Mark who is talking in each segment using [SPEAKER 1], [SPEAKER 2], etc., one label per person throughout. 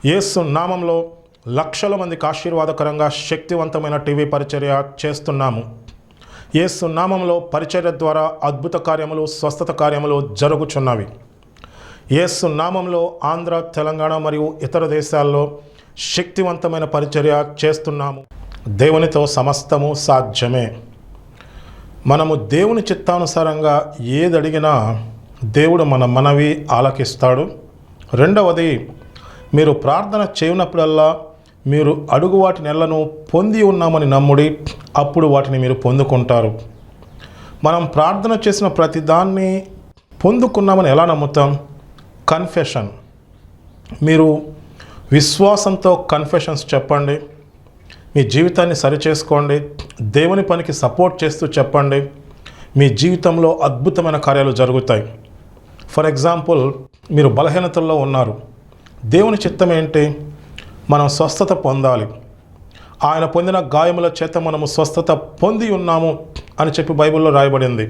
[SPEAKER 1] యేసు నామంలో లక్షల మందికి ఆశీర్వాదకరంగా శక్తివంతమైన టీవీ పరిచర్య చేస్తున్నాము. యేసు నామంలో పరిచర్య ద్వారా అద్భుత కార్యములు, స్వస్థత కార్యములు జరుగుచున్నవి. యేసు నామంలో ఆంధ్ర, తెలంగాణ మరియు ఇతర దేశాల్లో శక్తివంతమైన పరిచర్య చేస్తున్నాము. దేవునితో సమస్తము సాధ్యమే. మనము దేవుని చిత్తానుసారంగా ఏది అడిగినా దేవుడు మన మనవి ఆలకిస్తాడు. రెండవది, మీరు ప్రార్థన చేయనప్పుడల్లా మీరు అడుగు వాటి నెలను పొంది ఉన్నామని నమ్ముడి, అప్పుడు వాటిని మీరు పొందుకుంటారు. మనం ప్రార్థన చేసిన ప్రతిదాన్ని పొందుకున్నామని ఎలా నమ్ముతాం? కన్ఫెషన్. మీరు విశ్వాసంతో కన్ఫెషన్స్ చెప్పండి. మీ జీవితాన్ని సరిచేసుకోండి. దేవుని పనికి సపోర్ట్ చేస్తూ చెప్పండి. మీ జీవితంలో అద్భుతమైన కార్యాలు జరుగుతాయి. ఫర్ ఎగ్జాంపుల్, మీరు బలహీనతల్లో ఉన్నారు. దేవుని చిత్తం ఏంటి? మనం స్వస్థత పొందాలి. ఆయన పొందిన గాయముల చేత మనము స్వస్థత పొంది ఉన్నాము అని చెప్పి బైబిల్లో రాయబడింది.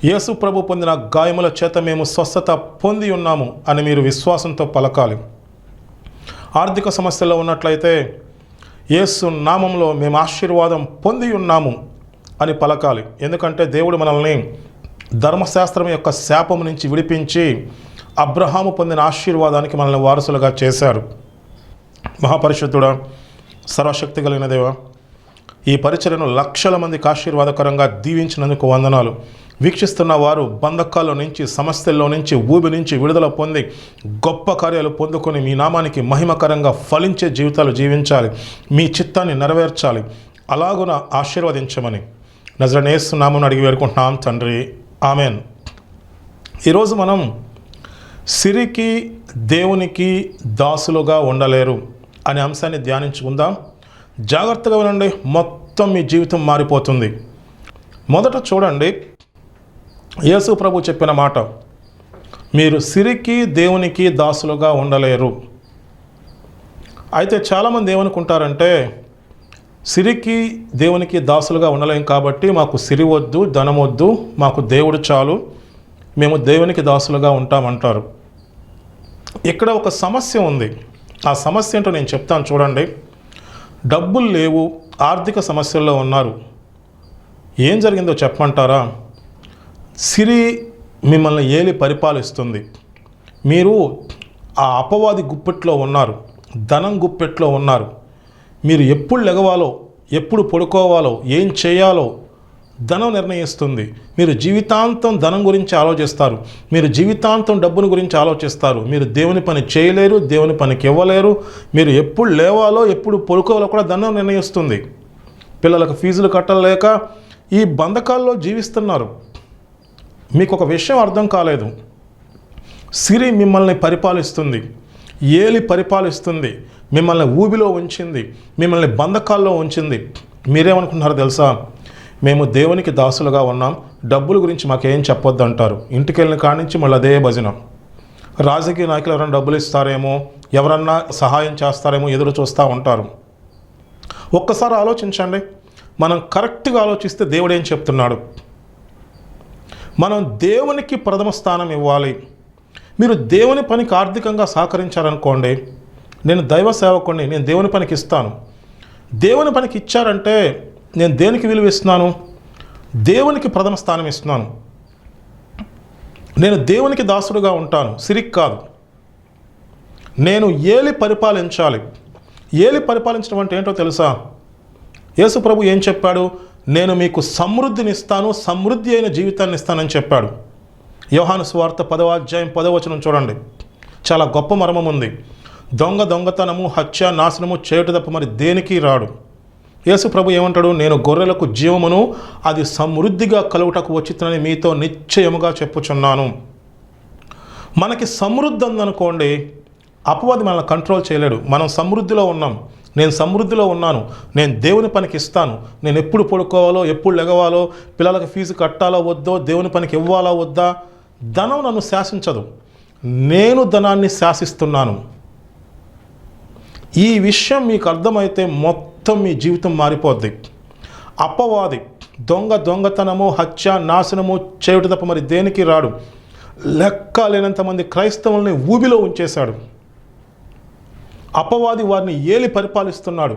[SPEAKER 1] యేసు ప్రభు పొందిన గాయముల చేత మేము స్వస్థత పొంది ఉన్నాము అని మీరు విశ్వాసంతో పలకాలి. ఆర్థిక సమస్యలో ఉన్నట్లయితే యేసు నామంలో మేము ఆశీర్వాదం పొంది ఉన్నాము అని పలకాలి. ఎందుకంటే దేవుడు మనల్ని ధర్మశాస్త్రం యొక్క శాపం నుంచి విడిపించి అబ్రహాము పొందిన ఆశీర్వాదానికి మనల్ని వారసులుగా చేశారు. మహాపరిశుద్ధుడా, సర్వశక్తి కలిగిన దేవా, ఈ పరిచర్యను లక్షల మందికి ఆశీర్వాదకరంగా దీవించినందుకు వందనాలు. వీక్షిస్తున్న వారు బంధకాల్లో నుంచి, సమస్యల్లో నుంచి, ఊబి నుంచి విడుదల పొంది గొప్ప కార్యాలు పొందుకొని మీ నామానికి మహిమకరంగా ఫలించే జీవితాలు జీవించాలి. మీ చిత్తాన్ని నెరవేర్చాలి. అలాగున ఆశీర్వదించమని నజరేయుడైన యేసు నామమున అడిగి వేడుకుంటున్నాం తండ్రి, ఆమెన్. ఈరోజు మనం సిరికి దేవునికి దాసులుగా ఉండలేరు అనే అంశాన్ని ధ్యానించుకుందాం. జాగ్రత్తగా వినండి, మొత్తం మీ జీవితం మారిపోతుంది. మొదట చూడండి, యేసు ప్రభు చెప్పిన మాట, మీరు సిరికి దేవునికి దాసులుగా ఉండలేరు. అయితే చాలామంది ఏమనుకుంటారంటే, సిరికి దేవునికి దాసులుగా ఉండలేం కాబట్టి మాకు సిరి వద్దు, ధనం వద్దు, మాకు దేవుడు చాలు, మేము దేవునికి దాసులుగా ఉంటామంటారు. ఇక్కడ ఒక సమస్య ఉంది. ఆ సమస్య ఏంటో నేను చెప్తాను చూడండి. డబ్బులు లేవు, ఆర్థిక సమస్యల్లో ఉన్నారు. ఏం జరిగిందో చెప్పమంటారా? సిరి మిమ్మల్ని ఏలి పరిపాలిస్తుంది. మీరు ఆ అపవాది గుప్పెట్లో ఉన్నారు, ధనం గుప్పెట్లో ఉన్నారు. మీరు ఎప్పుడు లెగవాలో, ఎప్పుడు పడుకోవాలో, ఏం చేయాలో ధనం నిర్ణయిస్తుంది. మీరు జీవితాంతం ధనం గురించి ఆలోచిస్తారు. మీరు జీవితాంతం డబ్బుని గురించి ఆలోచిస్తారు. మీరు దేవుని పని చేయలేరు, దేవుని పనికి ఇవ్వలేరు. మీరు ఎప్పుడు లేవాలో, ఎప్పుడు పడుకోవాలో కూడా ధనం నిర్ణయిస్తుంది. పిల్లలకు ఫీజులు కట్టలేక ఈ బంధకాల్లో జీవిస్తున్నారు. మీకు ఒక విషయం అర్థం కాలేదు. సిరి మిమ్మల్ని పరిపాలిస్తుంది, ఏలి పరిపాలిస్తుంది, మిమ్మల్ని ఊబిలో ఉంచింది, మిమ్మల్ని బంధకాల్లో ఉంచింది. మీరేమనుకుంటున్నారో తెలుసా? మేము దేవునికి దాసులుగా ఉన్నాం, డబ్బుల గురించి మాకేం చెప్పొద్దు అంటారు. ఇంటికి వెళ్ళిన కాడి నుంచి మళ్ళీ అదే భజన. రాజకీయ నాయకులు ఎవరైనా డబ్బులు ఇస్తారేమో, ఎవరన్నా సహాయం చేస్తారేమో ఎదురు చూస్తూ ఉంటారు. ఒక్కసారి ఆలోచించండి. మనం కరెక్ట్గా ఆలోచిస్తే దేవుడు ఏం చెప్తున్నాడు? మనం దేవునికి ప్రథమ స్థానం ఇవ్వాలి. మీరు దేవుని పనికి ఆర్థికంగా సహకరించారనుకోండి, నేను దైవ సేవకుడిని, నేను దేవుని పనికి ఇస్తాను. దేవుని పనికి ఇచ్చారంటే నేను దేనికి విలువ ఇస్తున్నాను? దేవునికి ప్రథమ స్థానం ఇస్తున్నాను. నేను దేవునికి దాసుడుగా ఉంటాను, సిరికి కాదు. నేను ఏలి పరిపాలించాలి. ఏలి పరిపాలించడం అంటే ఏంటో తెలుసా? యేసు ప్రభు ఏం చెప్పాడు? నేను మీకు సమృద్ధిని ఇస్తాను, సమృద్ధి అయిన జీవితాన్ని ఇస్తానని చెప్పాడు. యోహాను సువార్త 10వ అధ్యాయం 10వ వచనం చూడండి. చాలా గొప్ప మర్మం ఉంది. దొంగతనము, హత్య, నాశనము చేయుట తప్ప మరి దేనికి రాడు. యేసు ప్రభు ఏమంటాడు? నేను గొర్రెలకు జీవమును అది సమృద్ధిగా కలుగుటకు వచ్చిందని మీతో నిశ్చయముగా చెప్పుచున్నాను. మనకి సమృద్ధి ఉందనుకోండి, అపవాది మనల్ని కంట్రోల్ చేయలేడు. మనం సమృద్ధిలో ఉన్నాం. నేను సమృద్ధిలో ఉన్నాను, నేను దేవుని పనికి ఇస్తాను, నేను ఎప్పుడు పడుకోవాలో, ఎప్పుడు లెగవాలో, పిల్లలకు ఫీజు కట్టాలో వద్దో, దేవుని పనికి ఇవ్వాలా వద్దా, ధనం నన్ను శాసించదు. నేను ధనాన్ని శాసిస్తున్నాను. ఈ విషయం మీకు అర్థమైతే మొత్తం మీ జీవితం మారిపోద్ది. అపవాది దొంగతనము, హత్య, నాశనము చేయుట తప్ప మరి దేనికి రాడు. లెక్క లేనంతమంది క్రైస్తవుల్ని ఊబిలో ఉంచేశాడు. అపవాది వారిని ఏలి పరిపాలిస్తున్నాడు.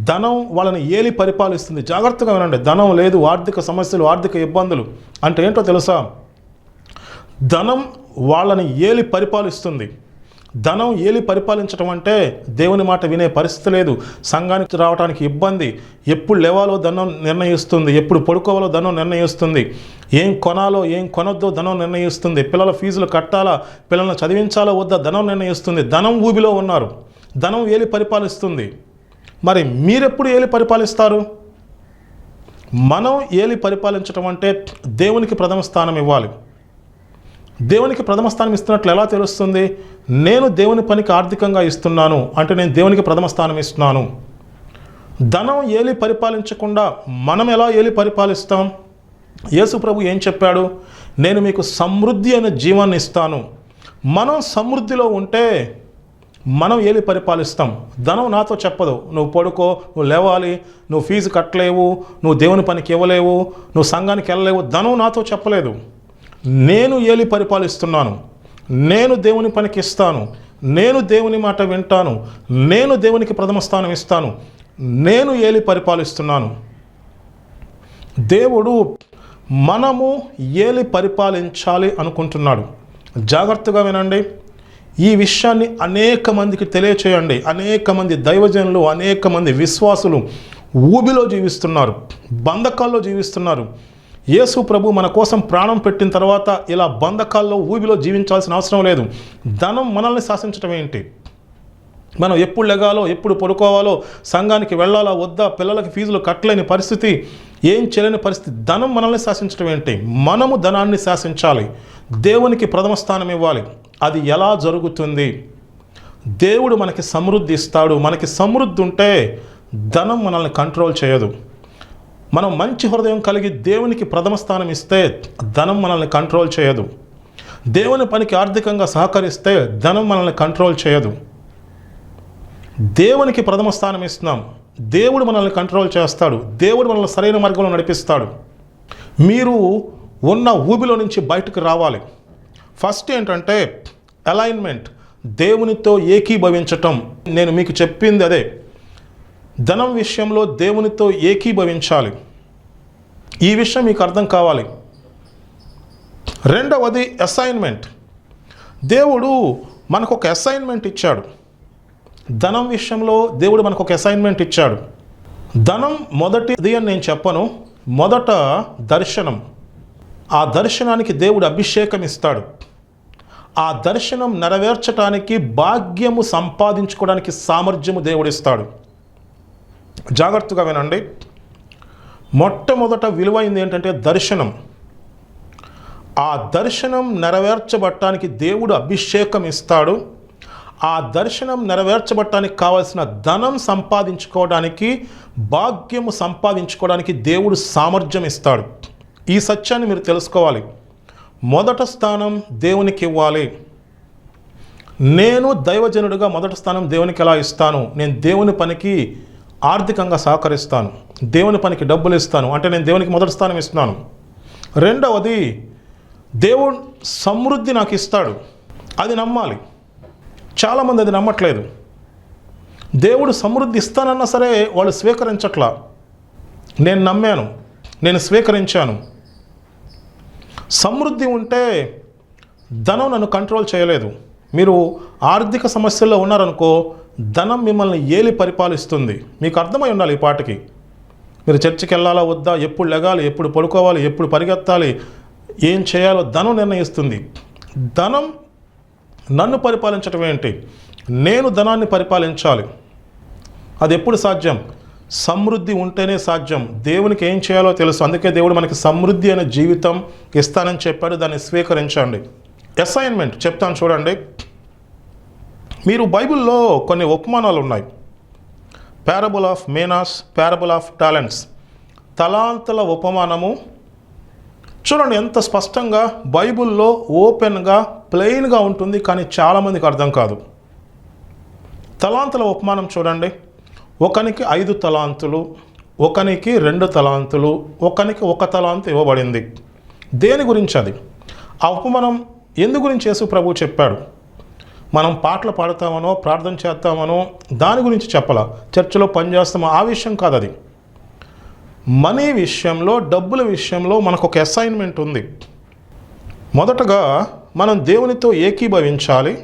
[SPEAKER 1] ధనం వాళ్ళని ఏలి పరిపాలిస్తుంది. జాగ్రత్తగా వినండి. ధనం లేదు, ఆర్థిక సమస్యలు, ఆర్థిక ఇబ్బందులు అంటే ఏంటో తెలుసా? ధనం వాళ్ళని ఏలి పరిపాలిస్తుంది. ధనం ఏలి పరిపాలించడం అంటే దేవుని మాట వినే పరిస్థితి లేదు, సంఘానికి రావడానికి ఇబ్బంది, ఎప్పుడు లేవాలో ధనం నిర్ణయిస్తుంది, ఎప్పుడు పడుకోవాలో ధనం నిర్ణయిస్తుంది, ఏం కొనాలో ఏం కొనొద్దో ధనం నిర్ణయిస్తుంది, పిల్లల ఫీజులు కట్టాలా, పిల్లల్ని చదివించాలో వద్దా ధనం నిర్ణయిస్తుంది. ధనం ఊబిలో ఉన్నారు, ధనం ఏలి పరిపాలిస్తుంది. మరి మీరెప్పుడు ఏలి పరిపాలిస్తారు? మనం ఏలి పరిపాలించడం అంటే దేవునికి ప్రథమ స్థానం ఇవ్వాలి. దేవునికి ప్రథమ స్థానం ఇస్తున్నట్లు ఎలా తెలుస్తుంది? నేను దేవుని పనికి ఆర్థికంగా ఇస్తున్నాను అంటే నేను దేవునికి ప్రథమ స్థానం ఇస్తున్నాను. ధనం ఏలి పరిపాలించకుండా మనం ఎలా ఏలి పరిపాలిస్తాం? యేసు ప్రభు ఏం చెప్పాడు? నేను మీకు సమృద్ధి అయిన జీవాన్ని ఇస్తాను. మనం సమృద్ధిలో ఉంటే మనం ఏలి పరిపాలిస్తాం. ధనం నాతో చెప్పదు, నువ్వు పడుకో, నువ్వు లేవాలి, నువ్వు ఫీజు కట్టలేవు, నువ్వు దేవుని పనికి ఇవ్వలేవు, నువ్వు సంఘానికి వెళ్ళలేవు. ధనం నాతో చెప్పలేదు. నేను ఏలి పరిపాలిస్తున్నాను, నేను దేవుని పనికి ఇస్తాను, నేను దేవుని మాట వింటాను, నేను దేవునికి ప్రథమ స్థానం ఇస్తాను, నేను ఏలి పరిపాలిస్తున్నాను. దేవుడు మనము ఏలి పరిపాలించాలి అనుకుంటున్నాడు. జాగ్రత్తగా వినండి. ఈ విషయాన్ని అనేక మందికి తెలియచేయండి. అనేక మంది దైవజనులు, అనేక మంది విశ్వాసులు ఊబిలో జీవిస్తున్నారు, బంధకాల్లో జీవిస్తున్నారు. యేసు ప్రభు మన కోసం ప్రాణం పెట్టిన తర్వాత ఇలా బంధకాల్లో ఊబిలో జీవించాల్సిన అవసరం లేదు. ధనం మనల్ని శాసించడం ఏంటి? మనం ఎప్పుడు లెగాలో, ఎప్పుడు పడుకోవాలో, సంఘానికి వెళ్ళాలా వద్దా, పిల్లలకి ఫీజులు కట్టలేని పరిస్థితి, ఏం చేయలేని పరిస్థితి. ధనం మనల్ని శాసించడం ఏంటి? మనము ధనాన్ని శాసించాలి, దేవునికి ప్రథమ స్థానం ఇవ్వాలి. అది ఎలా జరుగుతుంది? దేవుడు మనకి సమృద్ధి ఇస్తాడు. మనకి సమృద్ధి ఉంటే ధనం మనల్ని కంట్రోల్ చేయదు. మనం మంచి హృదయం కలిగి దేవునికి ప్రథమ స్థానం ఇస్తే ధనం మనల్ని కంట్రోల్ చేయదు. దేవుని పనికి ఆర్థికంగా సహకరిస్తే ధనం మనల్ని కంట్రోల్ చేయదు. దేవునికి ప్రథమ స్థానం ఇస్తున్నాం, దేవుడు మనల్ని కంట్రోల్ చేస్తాడు, దేవుడు మనల్ని సరైన మార్గంలో నడిపిస్తాడు. మీరు ఉన్న ఊబిలో నుంచి బయటకు రావాలి. ఫస్ట్ ఏంటంటే అలైన్మెంట్, దేవునితో ఏకీభవించటం. నేను మీకు చెప్పింది అదే. ధనం విషయంలో దేవునితో ఏకీభవించాలి. ఈ విషయం మీకు అర్థం కావాలి. రెండవది అసైన్మెంట్. దేవుడు మనకు ఒక అసైన్మెంట్ ఇచ్చాడు. ధనం విషయంలో దేవుడు మనకు ఒక అసైన్మెంట్ ఇచ్చాడు. ధనం మొదటిది అని నేను చెప్పను. మొదట దర్శనం. ఆ దర్శనానికి దేవుడు అభిషేకం ఇస్తాడు. ఆ దర్శనం నెరవేర్చడానికి, భాగ్యము సంపాదించుకోవడానికి సామర్థ్యము దేవుడు ఇస్తాడు. జాగ్రత్తగా వినండి. మొట్టమొదట విలువైంది ఏంటంటే దర్శనం. ఆ దర్శనం నెరవేర్చబడటానికి దేవుడు అభిషేకం ఇస్తాడు. ఆ దర్శనం నెరవేర్చబడటానికి కావాల్సిన ధనం సంపాదించుకోవడానికి, భాగ్యము సంపాదించుకోవడానికి దేవుడు సామర్థ్యం ఇస్తాడు. ఈ సత్యాన్ని మీరు తెలుసుకోవాలి. మొదట స్థానం దేవునికి ఇవ్వాలి. నేను దైవజనుడిగా మొదటి స్థానం దేవునికి ఎలా ఇస్తాను? నేను దేవుని పనికి ఆర్థికంగా సహకరిస్తాను, దేవుని పనికి డబ్బులు ఇస్తాను అంటే నేను దేవునికి మొదటి స్థానం ఇస్తున్నాను. రెండవది, దేవుడు సమృద్ధి నాకు ఇస్తాడు. అది నమ్మాలి. చాలామంది అది నమ్మట్లేదు. దేవుడు సమృద్ధి ఇస్తానన్నా సరే వాళ్ళు స్వీకరించట్లా. నేను నమ్మాను, నేను స్వీకరించాను. సమృద్ధి ఉంటే ధనం నన్ను కంట్రోల్ చేయలేదు. మీరు ఆర్థిక సమస్యల్లో ఉన్నారనుకో, ధనం మిమ్మల్ని ఏలి పరిపాలిస్తుంది. మీకు అర్థమై ఉండాలి ఈ పాటకి. మీరు చర్చికి వెళ్ళాలా వద్దా, ఎప్పుడు లెగాలి, ఎప్పుడు పడుకోవాలి, ఎప్పుడు పరిగెత్తాలి, ఏం చేయాలో ధనం నిర్ణయిస్తుంది. ధనం నన్ను పరిపాలించడం ఏంటి? నేను ధనాన్ని పరిపాలించాలి. అది ఎప్పుడు సాధ్యం? సమృద్ధి ఉంటేనే సాధ్యం. దేవునికి ఏం చేయాలో తెలుసు. అందుకే దేవుడు మనకి సమృద్ధి అనే జీవితం ఇస్తానని చెప్పాడు. దాన్ని స్వీకరించండి. అసైన్మెంట్ చెప్తాను చూడండి. మీరు బైబిల్లో కొన్ని ఉపమానాలు ఉన్నాయి. Parable of minas, parable of talents, తలాంతుల ఉపమానము. చూడండి ఎంత స్పష్టంగా బైబిల్లో ఓపెన్గా ప్లెయిన్గా ఉంటుంది, కానీ చాలామందికి అర్థం కాదు. తలాంతుల ఉపమానం చూడండి. ఒకనికి 5 తలాంతులు, ఒకనికి 2 తలాంతులు, ఒకనికి 1 తలాంతు ఇవ్వబడింది. దేని గురించి అది? ఆ ఉపమానం ఎందు గురించి యేసు ప్రభు చెప్పాడు? మనం పాటలు పాడతామనో ప్రార్థన చేస్తామనో దాని గురించి చెప్పాల, చర్చిలో పనిచేస్తామో ఆ విషయం కాదు అది. మనీ విషయంలో, డబ్బుల విషయంలో మనకు ఒక అసైన్మెంట్ ఉంది. మొదటగా మనం దేవునితో ఏకీభవించాలి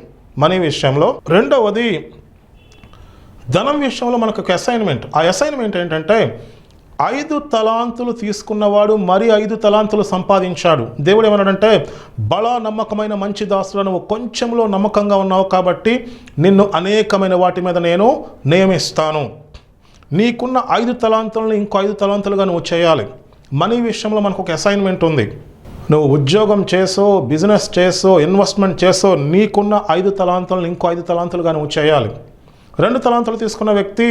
[SPEAKER 1] మనీ విషయంలో. రెండవది ధనం విషయంలో మనకు ఒక అసైన్మెంట్. ఆ అసైన్మెంట్ ఏంటంటే 5 తలాంతులు తీసుకున్నవాడు మరి 5 తలాంతులు సంపాదించాడు. దేవుడు ఏమన్నాడంటే, బలా నమ్మకమైన మంచి దాసుడు, నువ్వు కొంచెంలో నమ్మకంగా ఉన్నావు కాబట్టి నిన్ను అనేకమైన వాటి మీద నేను నియమిస్తాను. నీకున్న 5 తలాంతులను ఇంకో 5 తలాంతులుగా నువ్వు చేయాలి. మనీ విషయంలో మనకు ఒక అసైన్మెంట్ ఉంది. నువ్వు ఉద్యోగం చేసో, బిజినెస్ చేసో, ఇన్వెస్ట్మెంట్ చేసో, నీకున్న 5 తలాంతులను ఇంకో 5 తలాంతులుగా నువ్వు చేయాలి. 2 తలాంతులు తీసుకున్న వ్యక్తి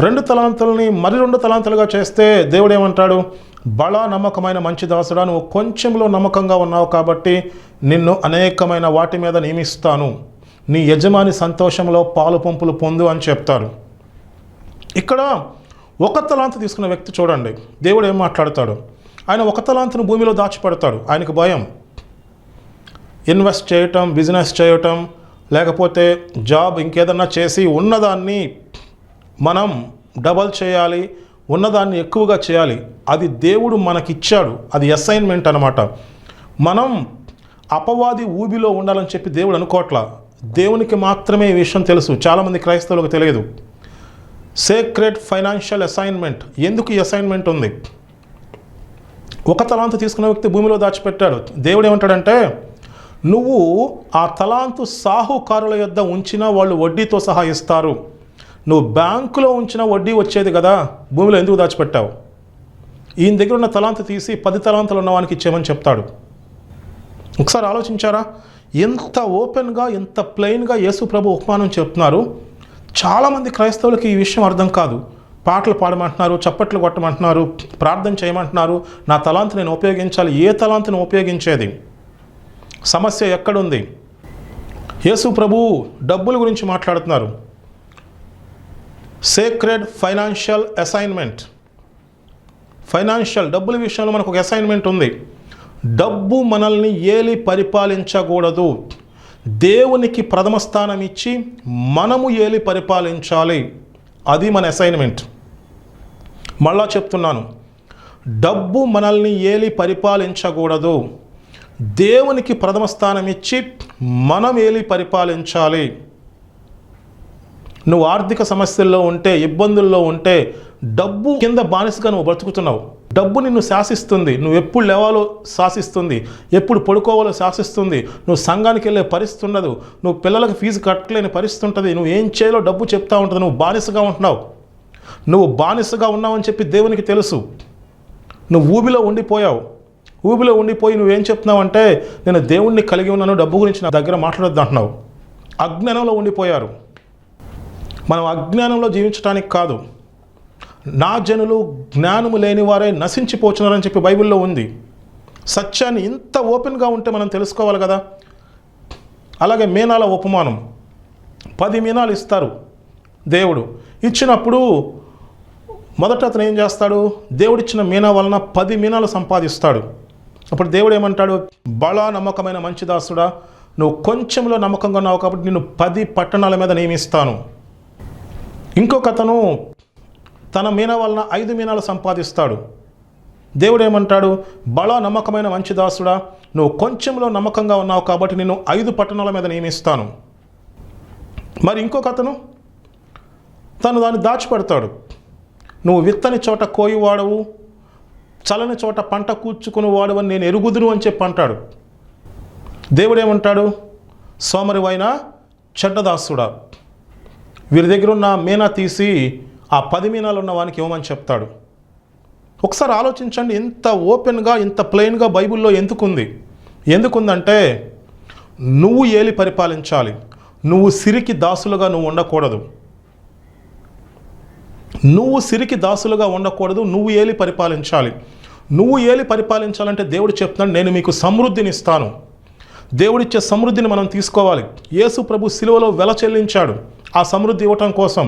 [SPEAKER 1] 2 తలాంతులని మరి 2 తలాంతులుగా చేస్తే దేవుడు ఏమంటాడు, బలా నమ్మకమైన మంచి దాసుడా, నువ్వు కొంచెంలో నమ్మకంగా ఉన్నావు కాబట్టి నిన్ను అనేకమైన వాటి మీద నియమిస్తాను, నీ యజమాని సంతోషంలో పాలు పంపులు పొందు అని చెప్తారు. ఇక్కడ 1 తలాంతు తీసుకున్న వ్యక్తి చూడండి, దేవుడు ఏం మాట్లాడతాడు. ఆయన 1 తలాంతును భూమిలో దాచిపెడతాడు. ఆయనకు భయం. ఇన్వెస్ట్ చేయటం, బిజినెస్ చేయటం, లేకపోతే జాబ్ ఇంకేదన్నా చేసి ఉన్నదాన్ని మనం డబల్ చేయాలి, ఉన్నదాన్ని ఎక్కువగా చేయాలి. అది దేవుడు మనకిచ్చాడు, అది అసైన్మెంట్ అన్నమాట. మనం అపవాది ఊబిలో ఉండాలని చెప్పి దేవుడు అనుకోవట్లా. దేవునికి మాత్రమే ఈ విషయం తెలుసు, చాలామంది క్రైస్తవులకు తెలియదు. Sacred financial assignment. ఎందుకు ఈ అసైన్మెంట్ ఉంది? 1 తలాంతు తీసుకున్న వ్యక్తి భూమిలో దాచిపెట్టాడు. దేవుడు ఏమంటాడంటే, నువ్వు ఆ తలాంతు సాహుకారుల యొద్ద ఉంచినా వాళ్ళు వడ్డీతో సహా ఇస్తారు. నువ్వు బ్యాంకులో ఉంచిన వడ్డీ వచ్చేది కదా, భూమిలో ఎందుకు దాచిపెట్టావు? ఈయన దగ్గర ఉన్న తలాంతు తీసి 10 తలాంతులు ఉన్నవానికి ఇచ్చేయమని చెప్తాడు. ఒకసారి ఆలోచించారా? ఎంత ఓపెన్గా, ఎంత ప్లెయిన్గా యేసు ప్రభు ఉపమానం చెప్తున్నారు. చాలామంది క్రైస్తవులకి ఈ విషయం అర్థం కాదు. పాటలు పాడమంటున్నారు, చప్పట్లు కొట్టమంటున్నారు, ప్రార్థన చేయమంటున్నారు. నా తలాంతు నేను ఉపయోగించాలి. ఏ తలాంతును ఉపయోగించేది? సమస్య ఎక్కడుంది? యేసు ప్రభు డబ్బుల గురించి మాట్లాడుతున్నారు. Sacred financial assignment. డబ్బుల విషయంలో మనకు ఒక అసైన్మెంట్ ఉంది. డబ్బు మనల్ని ఏలి పరిపాలించకూడదు. దేవునికి ప్రథమ స్థానం ఇచ్చి మనము ఏలి పరిపాలించాలి. అది మన అసైన్మెంట్. మళ్ళా చెప్తున్నాను, డబ్బు మనల్ని ఏలి పరిపాలించకూడదు. దేవునికి ప్రథమ స్థానం ఇచ్చి మనం ఏలి పరిపాలించాలి. నువ్వు ఆర్థిక సమస్యల్లో ఉంటే, ఇబ్బందుల్లో ఉంటే, డబ్బు కింద బానిసగా నువ్వు బ్రతుకుతున్నావు. డబ్బు నిన్ను శాసిస్తుంది. నువ్వు ఎప్పుడు లేవాలో శాసిస్తుంది, ఎప్పుడు పడుకోవాలో శాసిస్తుంది. నువ్వు సంఘానికి వెళ్ళే పరిస్థితి ఉండదు, నువ్వు పిల్లలకు ఫీజు కట్టలేని పరిస్థితి ఉంటుంది, నువ్వు ఏం చేయాలో డబ్బు చెప్తా ఉంటుంది. నువ్వు బానిసగా ఉంటున్నావు. నువ్వు బానిసగా ఉన్నావని చెప్పి దేవునికి తెలుసు. నువ్వు ఊబిలో ఉండిపోయావు. ఊబిలో ఉండిపోయి నువ్వేం చెప్తున్నావు అంటే, నేను దేవుణ్ణి కలిగి ఉన్నాను, డబ్బు గురించి నా దగ్గర మాట్లాడొద్దు అంటున్నావు. అజ్ఞానంలో ఉండిపోయారు. మనం అజ్ఞానంలో జీవించడానికి కాదు, నా జనులు జ్ఞానము లేని వారే నశించిపోతున్నారని చెప్పి బైబిల్లో ఉంది. సత్యాన్ని ఇంత ఓపెన్గా ఉంటే మనం తెలుసుకోవాలి కదా. అలాగే మీనాల ఉపమానం. 10 మీనాలు ఇస్తారు దేవుడు. ఇచ్చినప్పుడు మొదట అతను ఏం చేస్తాడు? దేవుడిచ్చిన మీనా వలన 10 మీనాలు సంపాదిస్తాడు. అప్పుడు దేవుడు ఏమంటాడు? బలా నమ్మకమైన మంచి దాసుడా, నువ్వు కొంచెంలో నమ్మకంగా ఉన్నావు కాబట్టి నిన్ను 10 పట్టణాల మీద నియమిస్తాను. ఇంకొక అతను తన మీనా వలన 5 మీనాలు సంపాదిస్తాడు. దేవుడు ఏమంటాడు? బలా నమ్మకమైన మంచి దాసుడా, నువ్వు కొంచెంలో నమ్మకంగా ఉన్నావు కాబట్టి నిన్ను 5 పట్టణాల మీద నియమిస్తాను. మరి ఇంకొక అతను తను దాన్ని దాచిపెడతాడు. నువ్వు విత్తని చోట కోయి వాడవు, చలని చోట పంట కూర్చుకుని వాడవని నేను ఎరుగుదును అని చెప్పి అంటాడు. దేవుడు ఏమంటాడు? సోమరివైన చెడ్డదాసుడా, వీరి దగ్గర ఉన్న మీనా తీసి ఆ 10 మీనాలు ఉన్న వానికి ఇవ్వమని చెప్తాడు. ఒకసారి ఆలోచించండి, ఇంత ఓపెన్గా, ఇంత ప్లెయిన్గా బైబిల్లో ఎందుకుంది? ఎందుకుందంటే నువ్వు ఏలి పరిపాలించాలి. నువ్వు సిరికి దాసులుగా నువ్వు ఉండకూడదు. నువ్వు సిరికి దాసులుగా ఉండకూడదు. నువ్వు ఏలి పరిపాలించాలి. నువ్వు ఏలి పరిపాలించాలంటే దేవుడు చెప్తున్నాడు, నేను మీకు సమృద్ధిని ఇస్తాను. దేవుడిచ్చే సమృద్ధిని మనం తీసుకోవాలి. యేసు ప్రభు సిలువలో వెల చెల్లించాడు. ఆ సమృద్ధి ఇవ్వటం కోసం.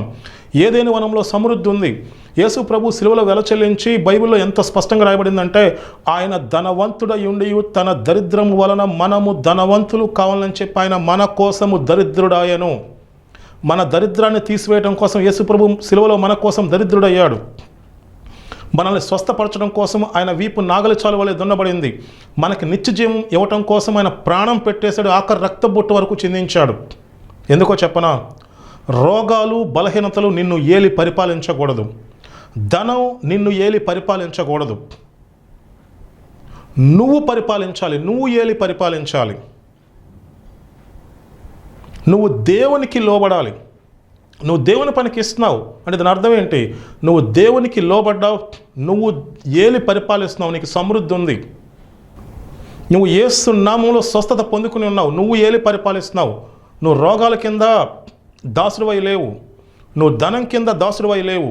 [SPEAKER 1] ఏదైనా వనంలో సమృద్ధి ఉంది. యేసు ప్రభు శిలువలో వెల చెల్లించి బైబిల్లో ఎంత స్పష్టంగా రాయబడిందంటే, ఆయన ధనవంతుడై ఉండి తన దరిద్రము వలన మనము ధనవంతులు కావాలని చెప్పి ఆయన మన కోసము దరిద్రుడాయను. మన దరిద్రాన్ని తీసివేయడం కోసం యేసు ప్రభు శిలువలో మన కోసం దరిద్రుడయ్యాడు. మనల్ని స్వస్థపరచడం కోసం ఆయన వీపు నాగలి చాలు వలె దున్నబడింది. మనకి నిత్యజీవం ఇవ్వటం కోసం ఆయన ప్రాణం పెట్టేశాడు, ఆఖరి రక్తబొట్టు వరకు చిందించాడు. ఎందుకో చెప్పనా? రోగాలు బలహీనతలు నిన్ను ఏలి పరిపాలించకూడదు. ధనం నిన్ను ఏలి పరిపాలించకూడదు. నువ్వు పరిపాలించాలి, నువ్వు ఏలి పరిపాలించాలి. నువ్వు దేవునికి లోబడాలి. నువ్వు దేవుని పనికి ఇస్తున్నావు అంటే దాని అర్థం ఏంటి? నువ్వు దేవునికి లోబడ్డావు, నువ్వు ఏలి పరిపాలిస్తున్నావు, నీకు సమృద్ధి ఉంది. నువ్వు యేసు నామములో స్వస్థత పొందుకుని ఉన్నావు, నువ్వు ఏలి పరిపాలిస్తున్నావు. నువ్వు రోగాల కింద దాసుడివై లేవు, నువ్వు ధనం కింద దాసుడివై లేవు.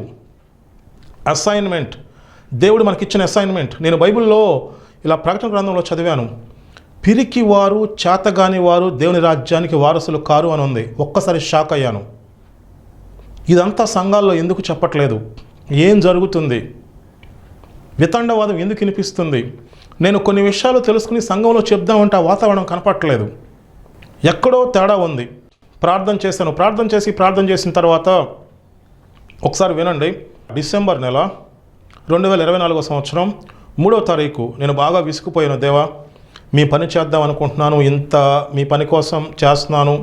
[SPEAKER 1] అసైన్మెంట్, దేవుడు మనకిచ్చిన అసైన్మెంట్. నేను బైబిల్లో ఇలా ప్రకటన గ్రంథంలో చదివాను, పిరికి వారు చేతగాని వారు దేవుని రాజ్యానికి వారసులు కారు అని ఉంది. ఒక్కసారి షాక్ అయ్యాను. ఇదంతా సంఘాల్లో ఎందుకు చెప్పట్లేదు? ఏం జరుగుతుంది? వితండవాదం ఎందుకు వినిపిస్తుంది? నేను కొన్ని విషయాలు తెలుసుకుని సంఘంలో చెప్దామంటే ఆ వాతావరణం కనపడట్లేదు. ఎక్కడో తేడా ఉంది. ప్రార్థన చేసిన తర్వాత ఒకసారి వినండి. డిసెంబర్ నెల 2024 సంవత్సరం 3వ తారీఖు నేను బాగా విసుకుపోయాను. దేవా, మీ పని చేద్దాం అనుకుంటున్నాను, ఇంత మీ పని కోసం చేస్తున్నాను,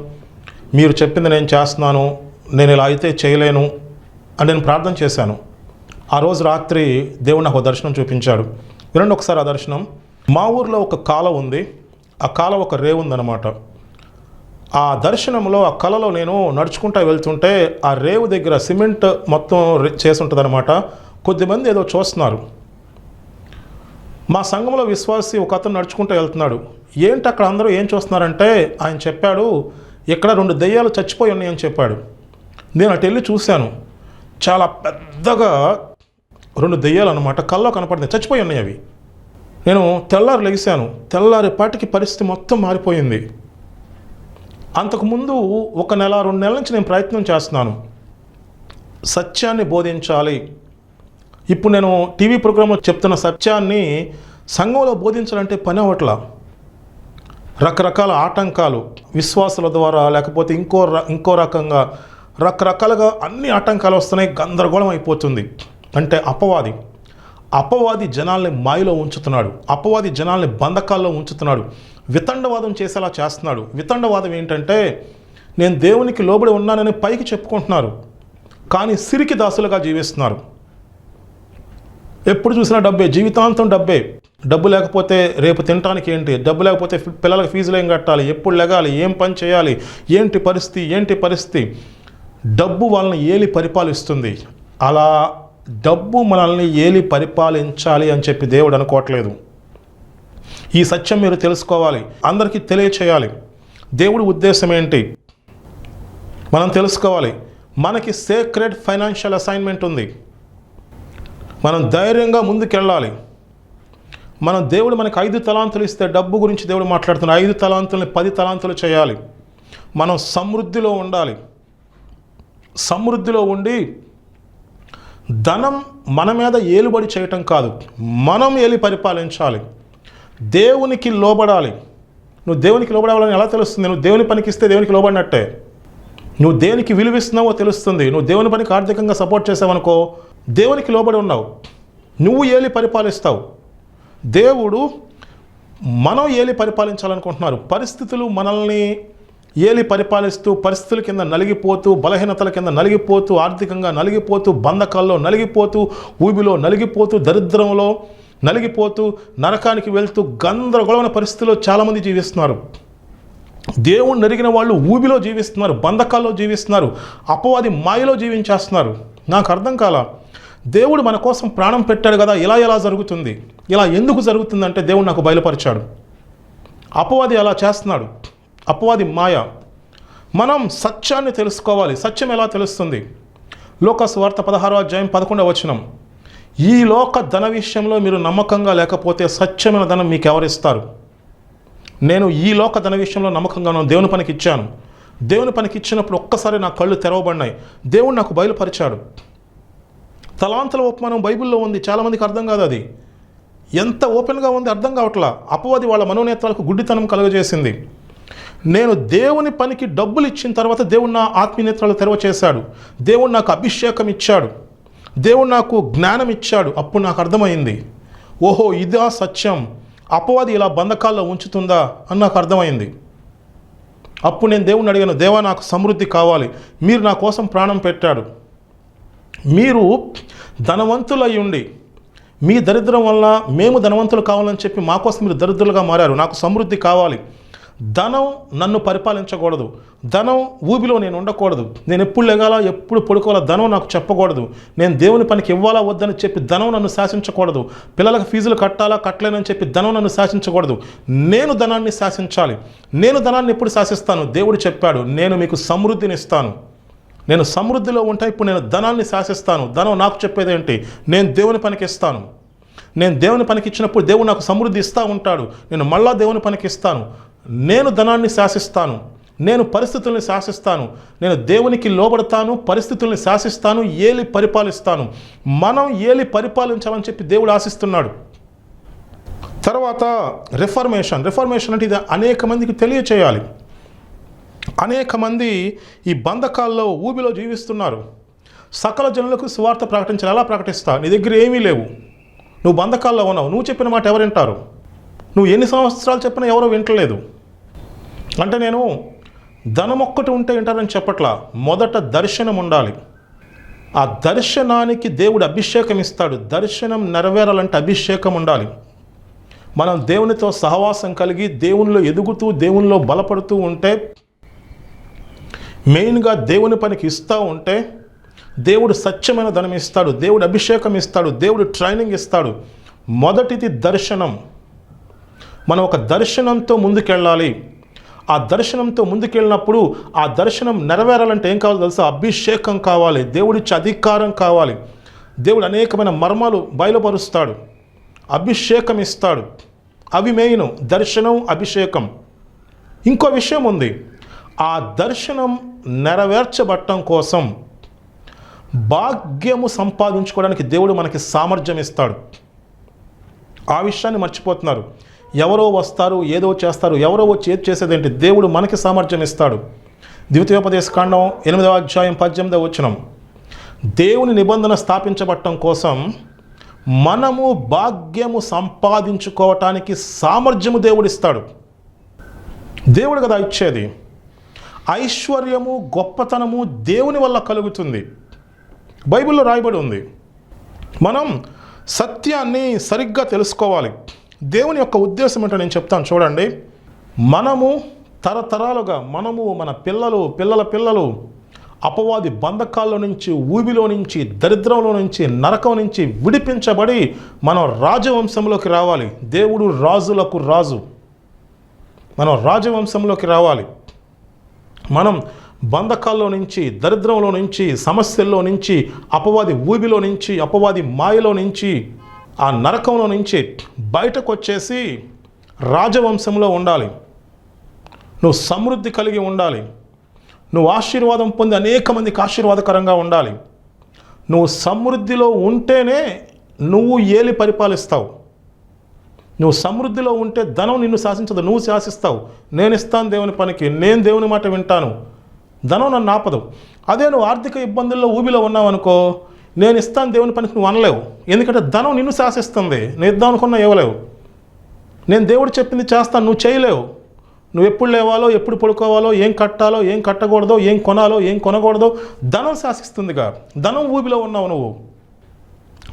[SPEAKER 1] మీరు చెప్పింది నేను చేస్తున్నాను, నేను ఇలా అయితే చేయలేను అని నేను ప్రార్థన చేశాను. ఆ రోజు రాత్రి దేవుడు నాకు దర్శనం చూపించాడు. వినండి ఒకసారి ఆ దర్శనం. మా ఊర్లో ఒక కాలువ ఉంది. ఆ కాలువ ఒక రేవు ఉందన్నమాట. ఆ దర్శనంలో ఆ కళలో నేను నడుచుకుంటూ వెళ్తుంటే ఆ రేవు దగ్గర సిమెంట్ మొత్తం చేసి ఉంటుంది అనమాట. కొద్దిమంది ఏదో చూస్తున్నారు. మా సంఘంలో విశ్వాసి ఒక అతను నడుచుకుంటూ వెళ్తున్నాడు. ఏంటి అక్కడ అందరూ ఏం చూస్తున్నారంటే, ఆయన చెప్పాడు, ఇక్కడ 2 దెయ్యాలు చచ్చిపోయి ఉన్నాయని చెప్పాడు. నేను అటు వెళ్ళి చూశాను. చాలా పెద్దగా 2 దెయ్యాలు అనమాట కల్లో కనపడింది, చచ్చిపోయి ఉన్నాయి అవి. నేను తెల్లారి లెగిశాను. తెల్లారిపాటికి పరిస్థితి మొత్తం మారిపోయింది. అంతకుముందు 1 నెల 2 నెలల నుంచి నేను ప్రయత్నం చేస్తున్నాను, సత్యాన్ని బోధించాలి. ఇప్పుడు నేను టీవీ ప్రోగ్రాంలో చెప్తున్న సత్యాన్ని సంఘంలో బోధించాలంటే పని అవ్వట్లా. రకరకాల ఆటంకాలు, విశ్వాసుల ద్వారా లేకపోతే ఇంకో రకంగా రకరకాలుగా అన్ని ఆటంకాలు వస్తున్నాయి. గందరగోళం అయిపోతుంది. అంటే అపవాది జనాల్ని మాయలో ఉంచుతున్నాడు. అపవాది జనాల్ని బంధకాల్లో ఉంచుతున్నాడు. వితండవాదం చేసేలా చేస్తున్నాడు. వితండవాదం ఏంటంటే, నేను దేవునికి లోబడి ఉన్నానని పైకి చెప్పుకుంటున్నారు, కానీ సిరికి దాసులుగా జీవిస్తున్నారు. ఎప్పుడు చూసినా డబ్బే, జీవితాంతం డబ్బే. డబ్బు లేకపోతే రేపు తినడానికి ఏంటి? డబ్బు లేకపోతే పిల్లలకు ఫీజులు ఏం కట్టాలి? ఎప్పుడు లెగాలి? ఏం పని చేయాలి? ఏంటి పరిస్థితి? డబ్బు వాళ్ళని ఏలి పరిపాలిస్తుంది. అలా డబ్బు మనల్ని ఏలి పరిపాలించాలి అని చెప్పి దేవుడు అనుకోవట్లేదు. ఈ సత్యం మీరు తెలుసుకోవాలి, అందరికీ తెలియచేయాలి. దేవుడి ఉద్దేశం ఏంటి మనం తెలుసుకోవాలి. మనకి సేక్రెడ్ ఫైనాన్షియల్ అసైన్మెంట్ ఉంది. మనం ధైర్యంగా ముందుకెళ్ళాలి. దేవుడు మనకి 5 తలాంతులు ఇస్తే, డబ్బు గురించి దేవుడు మాట్లాడుతున్న 5 తలాంతులని 10 తలాంతులు చేయాలి. మనం సమృద్ధిలో ఉండాలి. సమృద్ధిలో ఉండి ధనం మన మీద ఏలుబడి చేయటం కాదు, మనం ఏలి పరిపాలించాలి. దేవునికి లోబడాలి. నువ్వు దేవునికి లోబడాలని ఎలా తెలుస్తుంది? నువ్వు దేవుని పనికి ఇస్తే దేవునికి లోబడినట్టే. నువ్వు దేనికి విలువిస్తున్నావో తెలుస్తుంది. నువ్వు దేవుని పనికి ఆర్థికంగా సపోర్ట్ చేసావనుకో, దేవునికి లోబడి ఉన్నావు, నువ్వు ఏలి పరిపాలిస్తావు. దేవుడు మనం ఏలి పరిపాలించాలనుకుంటున్నారు. పరిస్థితులు మనల్ని ఏలి పరిపాలిస్తూ, పరిస్థితుల కింద నలిగిపోతూ, బలహీనతల కింద నలిగిపోతూ, ఆర్థికంగా నలిగిపోతూ, బంధకాల్లో నలిగిపోతూ, ఊబిలో నలిగిపోతూ, దరిద్రంలో నలిగిపోతూ, నరకానికి వెళ్తూ గందరగోళమైన పరిస్థితుల్లో చాలామంది జీవిస్తున్నారు. దేవుణ్ణి ఎరిగిన వాళ్ళు ఊబిలో జీవిస్తున్నారు, బంధకాల్లో జీవిస్తున్నారు, అపవాది మాయలో జీవించేస్తున్నారు. నాకు అర్థం కాలా. దేవుడు మన కోసం ప్రాణం పెట్టాడు కదా, ఎలా జరుగుతుంది? ఇలా ఎందుకు జరుగుతుందంటే దేవుడు నాకు బయలుపరిచాడు. అపవాది అలా చేస్తున్నాడు. అపవాది మాయ. మనం సత్యాన్ని తెలుసుకోవాలి. సత్యం ఎలా తెలుస్తుంది? లూకాసు వార్త 16వ అధ్యాయం 11వ వచనం. ఈ లోక ధన విషయంలో మీరు నమ్మకంగా లేకపోతే సత్యమైన ధనం మీకు ఎవరిస్తారు? నేను ఈ లోక ధన విషయంలో నమ్మకంగా దేవుని పనికి ఇచ్చాను. దేవుని పనికి ఇచ్చినప్పుడు ఒక్కసారి నా కళ్ళు తెరవబడినాయి. దేవుడు నాకు బయలుపరిచాడు. తలాంతుల ఉపమానం బైబిల్లో ఉంది, చాలామందికి అర్థం కాదు. అది ఎంత ఓపెన్గా ఉంది అర్థం కావట్లా. అపవాది వాళ్ళ మనోనేత్రాలకు గుడ్డితనం కలుగజేసింది. నేను దేవుని పనికి డబ్బులు ఇచ్చిన తర్వాత దేవుడు నా ఆత్మీయనేత్రాలు తెరవ చేశాడు. దేవుడు నాకు అభిషేకం ఇచ్చాడు. దేవుడు నాకు జ్ఞానం ఇచ్చాడు. అప్పుడు నాకు అర్థమైంది, ఓహో ఇదా సత్యం, అపవాది ఇలా బంధకాల్లో ఉంచుతుందా అని నాకు అర్థమైంది. అప్పుడు నేను దేవుణ్ణి అడిగాను, దేవా నాకు సమృద్ధి కావాలి, మీరు నా కోసం ప్రాణం పెట్టాడు. మీరు ధనవంతులై ఉండి మీ దరిద్రం వల్ల మేము ధనవంతులు కావాలని చెప్పి మా కోసం మీరు దరిద్రులుగా మారారు. నాకు సమృద్ధి కావాలి. ధనం నన్ను పరిపాలించకూడదు. ధనం ఊబిలో నేను ఉండకూడదు. నేను ఎప్పుడు లెగాల ఎప్పుడు పడుకోవాలా ధనం నాకు చెప్పకూడదు. నేను దేవుని పనికి ఇవ్వాలా వద్దని చెప్పి ధనం నన్ను శాసించకూడదు. పిల్లలకు ఫీజులు కట్టాలా కట్టలేనని చెప్పి ధనం నన్ను శాసించకూడదు. నేను ధనాన్ని శాసించాలి. నేను ధనాన్ని ఎప్పుడు శాసిస్తాను? దేవుడు చెప్పాడు, నేను మీకు సమృద్ధిని ఇస్తాను. నేను సమృద్ధిలో ఉంటా. ఇప్పుడు నేను ధనాన్ని శాసిస్తాను. ధనం నాకు చెప్పేది ఏంటి? నేను దేవుని పనికి ఇస్తాను. నేను దేవుని పనికి ఇచ్చినప్పుడు దేవుడు నాకు సమృద్ధి ఇస్తూ ఉంటాడు. నేను మళ్ళా దేవుని పనికి ఇస్తాను. నేను ధనాన్ని శాసిస్తాను. నేను పరిస్థితుల్ని శాసిస్తాను. నేను దేవునికి లోబడతాను, పరిస్థితుల్ని శాసిస్తాను, ఏలి పరిపాలిస్తాను. మనం ఏలి పరిపాలించాలని చెప్పి దేవుడు ఆశిస్తున్నాడు. తర్వాత రిఫర్మేషన్ అంటే ఇది అనేక మందికి తెలియచేయాలి. అనేక మంది ఈ బంధకాల్లో ఊబిలో జీవిస్తున్నారు. సకల జనులకు సువార్త ప్రకటించాలి. ఎలా ప్రకటిస్తా? నీ దగ్గర ఏమీ లేవు, నువ్వు బంధకాల్లో ఉన్నావు. నువ్వు చెప్పిన మాట ఎవరు వింటారు? నువ్వు ఎన్ని సంవత్సరాలు చెప్పినా ఎవరో వింటలేదు. అంటే నేను ధనం ఒక్కటి ఉంటే వింటారని చెప్పట్లా. మొదట దర్శనం ఉండాలి. ఆ దర్శనానికి దేవుడు అభిషేకం ఇస్తాడు. దర్శనం నెరవేరాలంటే అభిషేకం ఉండాలి. మనం దేవునితో సహవాసం కలిగి దేవునిలో ఎదుగుతూ దేవునిలో బలపడుతూ ఉంటే, మెయిన్గా దేవుని పనికి ఇస్తూ ఉంటే దేవుడు సత్యమైన ధనం ఇస్తాడు. దేవుడు అభిషేకం ఇస్తాడు. దేవుడు ట్రైనింగ్ ఇస్తాడు. మొదటిది దర్శనం. మనం ఒక దర్శనంతో ముందుకెళ్ళాలి. ఆ దర్శనంతో ముందుకెళ్ళినప్పుడు ఆ దర్శనం నెరవేరాలంటే ఏం కావాలో తెలుసా? అభిషేకం కావాలి. దేవుడిచ్చే అధికారం కావాలి. దేవుడు అనేకమైన మర్మాలు బయలుపరుస్తాడు, అభిషేకం ఇస్తాడు. అవి మెయిన్, దర్శనం, అభిషేకం. ఇంకో విషయం ఉంది. ఆ దర్శనం నెరవేర్చబడటం కోసం భాగ్యము సంపాదించుకోవడానికి దేవుడు మనకి సామర్థ్యం ఇస్తాడు. ఆ విషయాన్ని మర్చిపోతున్నారు. ఎవరో వస్తారు, ఏదో చేస్తారు. ఎవరో వచ్చి ఏది చేసేదేంటి? దేవుడు మనకి సామర్థ్యం ఇస్తాడు. ద్వితీయోపదేశకాండం 8వ అధ్యాయం 18వ వచనం, దేవుని నిబంధన స్థాపించబడటం కోసం మనము భాగ్యము సంపాదించుకోవటానికి సామర్థ్యము దేవుడిస్తాడు. దేవుడు కదా ఇచ్చేది. ఐశ్వర్యము, గొప్పతనము దేవుని వల్ల కలుగుతుంది. బైబిల్లో రాయబడి ఉంది. మనం సత్యాన్ని సరిగ్గా తెలుసుకోవాలి. దేవుని యొక్క ఉద్దేశం ఏంటో నేను చెప్తాను చూడండి. మనము తరతరాలుగా మన పిల్లల పిల్లలు అపవాది బంధకాల్లో నుంచి, ఊబిలో నుంచి, దరిద్రంలో నుంచి, నరకం నుంచి విడిపించబడి మనం రాజవంశంలోకి రావాలి. దేవుడు రాజులకు రాజు. మనం రాజవంశంలోకి రావాలి. మనం బంధకాల్లో నుంచి, దరిద్రంలో నుంచి, సమస్యల్లో నుంచి, అపవాది ఊబిలో నుంచి, అపవాది మాయలో నుంచి, ఆ నరకంలో నుంచి బయటకు వచ్చేసి రాజవంశంలో ఉండాలి. నువ్వు సమృద్ధి కలిగి ఉండాలి. నువ్వు ఆశీర్వాదం పొంది అనేక మందికి ఆశీర్వాదకరంగా ఉండాలి. నువ్వు సమృద్ధిలో ఉంటేనే నువ్వు ఏలి పరిపాలిస్తావు. నువ్వు సమృద్ధిలో ఉంటే ధనం నిన్ను శాసించదు, నువ్వు శాసిస్తావు. నేను ఇస్తాను దేవుని పనికి, నేను దేవుని మాట వింటాను, ధనం నన్ను ఆపదు. అదే నువ్వు ఆర్థిక ఇబ్బందుల్లో ఊబిలో ఉన్నావు అనుకో, నేను ఇస్తాను దేవుని పనికి నువ్వు అనలేవు. ఎందుకంటే ధనం నిన్ను శాసిస్తుంది. నేను ఇద్దాం అనుకున్నా ఇవ్వలేవు. నేను దేవుడు చెప్పింది చేస్తాను, నువ్వు చేయలేవు. నువ్వు ఎప్పుడు లేవాలో, ఎప్పుడు పడుకోవాలో, ఏం కట్టాలో, ఏం కట్టకూడదో, ఏం కొనాలో, ఏం కొనకూడదో ధనం శాసిస్తుందిగా. ధనం ఊబిలో ఉన్నావు నువ్వు.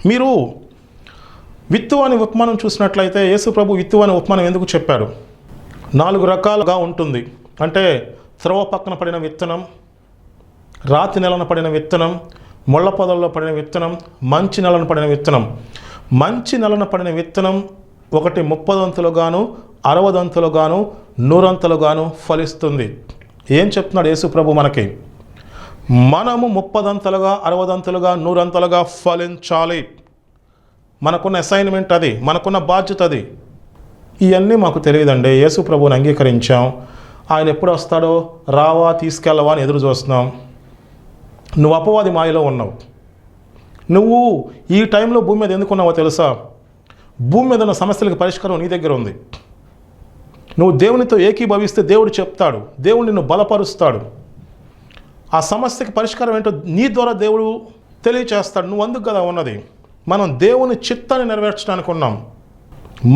[SPEAKER 1] మీరు విత్తు అనే ఉపమానం చూసినట్లయితే యేసు ప్రభు విత్తు అనే ఉపమానం ఎందుకు చెప్పాడు? 4 రకాలుగా ఉంటుంది. అంటే త్రోవ పక్కన పడిన విత్తనం, రాతి నెలన పడిన విత్తనం, ముళ్ళ పొదల్లో పడిన విత్తనం, మంచి నెలన పడిన విత్తనం. మంచి నెలన పడిన విత్తనం ఒకటి 30 దంతులుగాను, 60 దంతులుగాను, 100 దంతులుగాను ఫలిస్తుంది. ఏం చెప్తున్నాడు యేసు ప్రభు మనకి? మనము 30 దంతులుగా, 60 దంతులుగా, 100 దంతులుగా ఫలించాలి. మనకున్న అసైన్మెంట్ అది, మనకున్న బాధ్యత అది. ఇవన్నీ మాకు తెలియదండి. యేసు ప్రభువుని అంగీకరించాం, ఆయన ఎప్పుడు వస్తాడో, రావా తీసుకెళ్ళవా అని ఎదురు చూస్తున్నాం. నువ్వు అపవాది మాయలో ఉన్నావు. నువ్వు ఈ టైంలో భూమి మీద ఎందుకున్నావో తెలుసా? భూమి మీద ఉన్న సమస్యలకు పరిష్కారం నీ దగ్గర ఉంది. నువ్వు దేవునితో ఏకీభవిస్తే దేవుడు చెప్తాడు, దేవుడు నిన్ను బలపరుస్తాడు. ఆ సమస్యకి పరిష్కారం ఏంటో నీ ద్వారా దేవుడు తెలియచేస్తాడు. నువ్వు అందుకు కదా ఉన్నది. మనం దేవుని చిత్తాన్ని నెరవేర్చడానికి ఉన్నాం.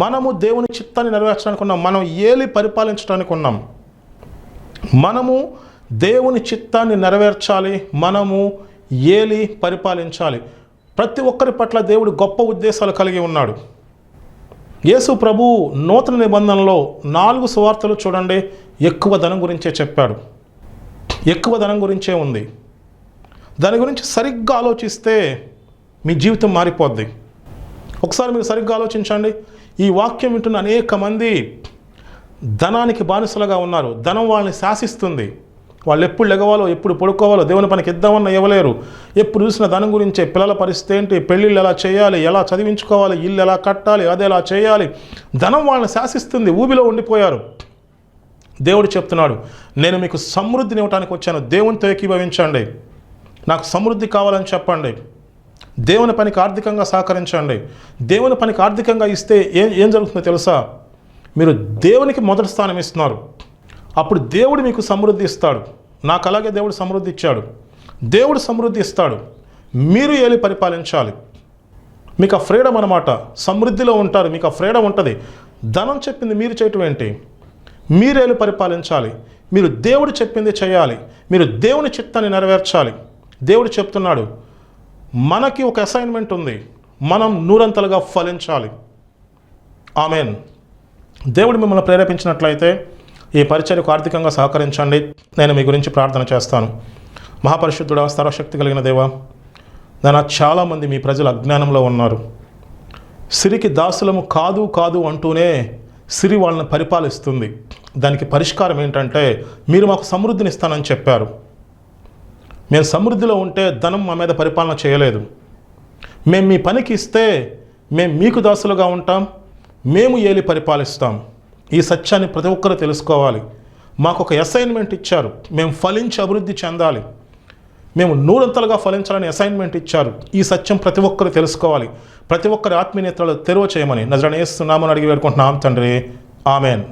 [SPEAKER 1] మనము దేవుని చిత్తాన్ని నెరవేర్చడానికి ఉన్నాం. మనం ఏలి పరిపాలించడానికి ఉన్నాం. మనము దేవుని చిత్తాన్ని నెరవేర్చాలి. మనము ఏలి పరిపాలించాలి. ప్రతి ఒక్కరి పట్ల దేవుడు గొప్ప ఉద్దేశాలు కలిగి ఉన్నాడు. యేసు ప్రభు నూతన నిబంధనలో 4 సువార్తలు చూడండి, ఎక్కువ ధనం గురించే చెప్పాడు. ఎక్కువ ధనం గురించే ఉంది. దాని గురించి సరిగ్గా ఆలోచిస్తే మీ జీవితం మారిపోద్ది. ఒకసారి మీరు సరిగ్గా ఆలోచించండి. ఈ వాక్యం వింటున్న అనేక మంది ధనానికి బానిసలుగా ఉన్నారు. ధనం వాళ్ళని శాసిస్తుంది. వాళ్ళు ఎప్పుడు లెగవాలో, ఎప్పుడు పడుకోవాలో, దేవుని పనికి ఇద్దామన్నా ఇవ్వలేరు. ఎప్పుడు చూసిన ధనం గురించే. పిల్లల పరిస్థితి ఏంటి, పెళ్ళిళ్ళు ఎలా చేయాలి, ఎలా చదివించుకోవాలి, ఇల్లు ఎలా కట్టాలి, అది ఎలా చేయాలి. ధనం వాళ్ళని శాసిస్తుంది. ఊబిలో ఉండిపోయారు. దేవుడు చెప్తున్నాడు, నేను మీకు సమృద్ధిని ఇవ్వడానికి వచ్చాను. దేవునితో ఏకీభవించండి. నాకు సమృద్ధి కావాలని చెప్పండి. దేవుని పనికి ఆర్థికంగా సహకరించండి. దేవుని పనికి ఆర్థికంగా ఇస్తే ఏం జరుగుతుందో తెలుసా? మీరు దేవునికి మొదటి స్థానం ఇస్తున్నారు. అప్పుడు దేవుడు మీకు సమృద్ధి ఇస్తాడు. నాకు అలాగే దేవుడు సమృద్ధి ఇచ్చాడు. దేవుడు సమృద్ధి ఇస్తాడు. మీరు ఏలి పరిపాలించాలి. మీకు ఆ ఫ్రీడమ్ అన్నమాట. సమృద్ధిలో ఉంటారు, మీకు ఆ ఫ్రీడమ్ ఉంటుంది. ధనం చెప్పింది మీరు చేయటం ఏంటి? మీరేలు పరిపాలించాలి. మీరు దేవుడు చెప్పింది చేయాలి. మీరు దేవుని చిత్తాన్ని నెరవేర్చాలి. దేవుడు చెప్తున్నాడు, మనకి ఒక అసైన్మెంట్ ఉంది. మనం నూరంతలుగా ఫలించాలి. ఆమెన్. దేవుడు మిమ్మల్ని ప్రేరేపించినట్లయితే ఈ పరిచర్యకు ఆర్థికంగా సహకరించండి. నేను మీ గురించి ప్రార్థన చేస్తాను. మహాపరిశుద్ధుడా, సర్వశక్తి కలిగిన దేవా, నాయనా, చాలామంది మీ ప్రజలు అజ్ఞానంలో ఉన్నారు. సిరికి దాసులము కాదు కాదు అంటూనే సిరి వాళ్ళని పరిపాలిస్తుంది. దానికి పరిష్కారం ఏంటంటే, మీరు మాకు సమృద్ధిని ఇస్తానని చెప్పారు. మేము సమృద్ధిలో ఉంటే ధనం మా మీద పరిపాలన చేయలేదు. మేము మీ పనికి ఇస్తే మేము మీకు దాసులుగా ఉంటాం. మేము ఏలి పరిపాలిస్తాం. ఈ సత్యాన్ని ప్రతి ఒక్కరూ తెలుసుకోవాలి. మాకు ఒక అసైన్మెంట్ ఇచ్చారు. మేము ఫలించి అభివృద్ధి చెందాలి. మేము నూరంతలుగా ఫలించాలని అసైన్మెంట్ ఇచ్చారు. ఈ సత్యం ప్రతి ఒక్కరు తెలుసుకోవాలి. ప్రతి ఒక్కరి ఆత్మీయతలు తెరువ చేయమని నజరేయుని యేసు నామమున అడిగి వేడుకుంటున్నాం తండ్రి. ఆమెన్.